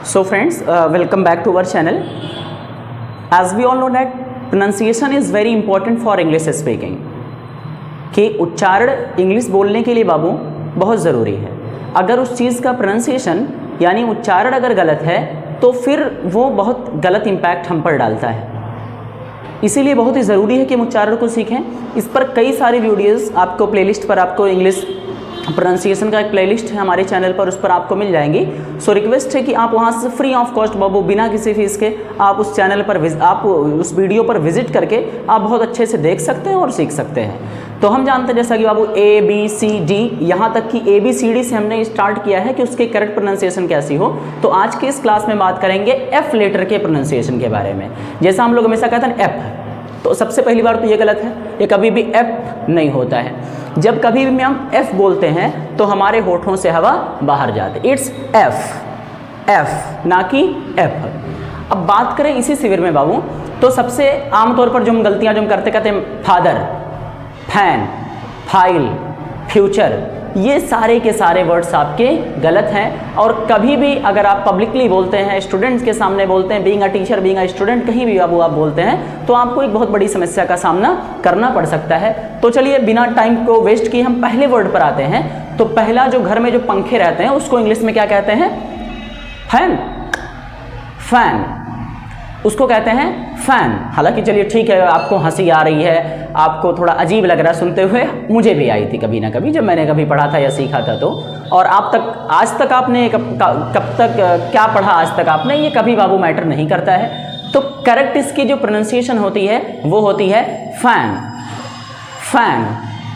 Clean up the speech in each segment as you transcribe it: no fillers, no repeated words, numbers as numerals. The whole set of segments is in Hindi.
So friends, welcome back to our channel. As we all know that pronunciation is very important for English speaking. कि उच्चारण इंग्लिश बोलने के लिए बाबू बहुत ज़रूरी है। अगर उस चीज़ का प्रोनाउंसिएशन यानी उच्चारण अगर गलत है तो फिर वो बहुत गलत इम्पैक्ट हम पर डालता है। इसीलिए बहुत ही ज़रूरी है कि हम उच्चारण को सीखें। इस पर कई सारी वीडियोस आपको प्लेलिस्ट पर आपको इंग्लिश प्रोनाउंसिएशन का एक प्लेलिस्ट है हमारे चैनल पर, उस पर आपको मिल जाएंगी। सो रिक्वेस्ट है कि आप वहाँ से फ्री ऑफ कॉस्ट बाबू बिना किसी फीस के आप उस चैनल पर आप उस वीडियो पर विजिट करके आप बहुत अच्छे से देख सकते हैं और सीख सकते हैं। तो हम जानते हैं जैसा कि बाबू ए बी सी डी यहाँ तक की ए बी सी डी से हमने स्टार्ट किया है कि उसके करेक्ट प्रोनाउंसिएशन कैसी हो। तो आज के इस क्लास में बात करेंगे एफ लेटर के प्रोनाउंसिएशन के बारे में। जैसा हम लोग हमेशा कहते हैं एफ, तो सबसे पहली बार तो ये गलत है, ये कभी भी एफ नहीं होता है। जब कभी भी हम एफ बोलते हैं तो हमारे होठों से हवा बाहर जाती है। इट्स एफ, एफ ना कि एफ। अब बात करें इसी शिविर में बाबू, तो सबसे आमतौर पर जो हम गलतियां जो हम करते कहते हैं फादर, फैन, फाइल, फ्यूचर, ये सारे के सारे वर्ड्स आपके गलत हैं। और कभी भी अगर आप पब्लिकली बोलते हैं, स्टूडेंट्स के सामने बोलते हैं, being a teacher, being a student, कहीं भी आप बोलते हैं तो आपको एक बहुत बड़ी समस्या का सामना करना पड़ सकता है। तो चलिए बिना टाइम को वेस्ट किए हम पहले वर्ड पर आते हैं। तो पहला जो घर में जो पंखे रहते हैं उसको इंग्लिश में क्या कहते हैं? फैन, फैन, उसको कहते हैं फैन। हालांकि चलिए ठीक है, आपको हंसी आ रही है, आपको थोड़ा अजीब लग रहा है सुनते हुए, मुझे भी आई थी कभी ना कभी जब मैंने कभी पढ़ा था या सीखा था तो। और आप तक आज तक आपने कब तक क्या पढ़ा आज तक आपने, ये कभी बाबू मैटर नहीं करता है। तो करेक्ट इसकी जो प्रोनाउंसिएशन होती है वो होती है फैन, फैन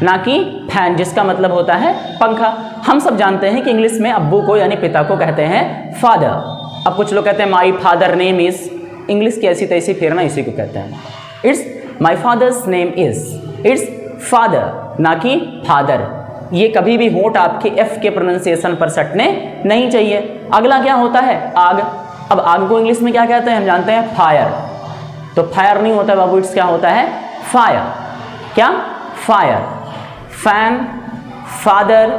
ना कि फैन, जिसका मतलब होता है पंखा। हम सब जानते हैं कि इंग्लिश में अब्बू को यानी पिता को कहते हैं फादर। अब कुछ लोग कहते हैं my father name is, English की ऐसी तैसी फेरना इसी को कहते हैं। It's my father's name is, it's father ना कि फादर। ये कभी भी होंठ आपके एफ के प्रोनाउंसिएशन पर सटने नहीं चाहिए। अगला क्या होता है? आग। अब आग को इंग्लिश में क्या कहते हैं? हम जानते हैं फायर। तो फायर नहीं होता बाबू, इट्स क्या होता है? फायर। क्या? फायर। Fan, father,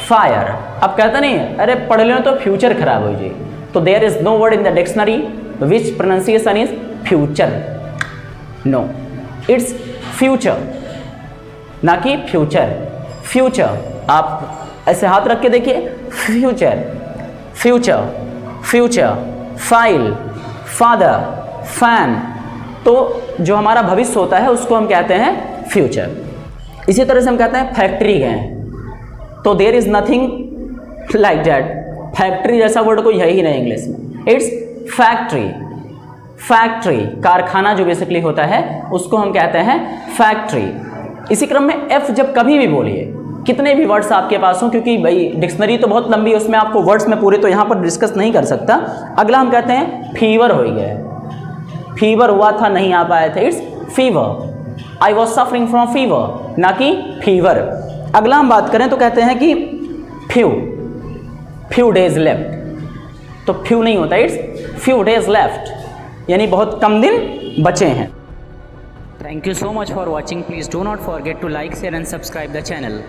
fire. अब कहते नहीं अरे पढ़ लो तो फ्यूचर खराब हो जाए। तो there is no word in the dictionary which pronunciation is future. No, it's future ना कि future. Future आप ऐसे हाथ रख के देखिए, future, future, future, file, father, fan। तो जो हमारा भविष्य होता है उसको हम कहते हैं future। इसी तरह से हम कहते हैं फैक्ट्री गए, तो there is nothing like that। Factory जैसा वर्ड कोई है ही नहीं इंग्लिश में। इट्स फैक्ट्री, फैक्ट्री कारखाना जो बेसिकली होता है उसको हम कहते हैं फैक्ट्री। इसी क्रम में एफ जब कभी भी बोलिए, कितने भी वर्ड्स आपके पास हो, क्योंकि भाई डिक्शनरी तो बहुत लंबी है, उसमें आपको वर्ड्स में पूरे तो यहाँ पर डिस्कस नहीं कर सकता। अगला हम कहते हैं फीवर हो गया, फीवर हुआ था नहीं आ पाए थे, it's fever. I was suffering from fever ना कि फीवर। अगला हम बात करें तो कहते हैं कि फ्यू, फ्यू डेज लेफ्ट। तो फ्यू नहीं होता, इट्स फ्यू डेज लेफ्ट, यानी बहुत कम दिन बचे हैं। Thank you so much for watching. Please do not forget to like, share and subscribe the channel.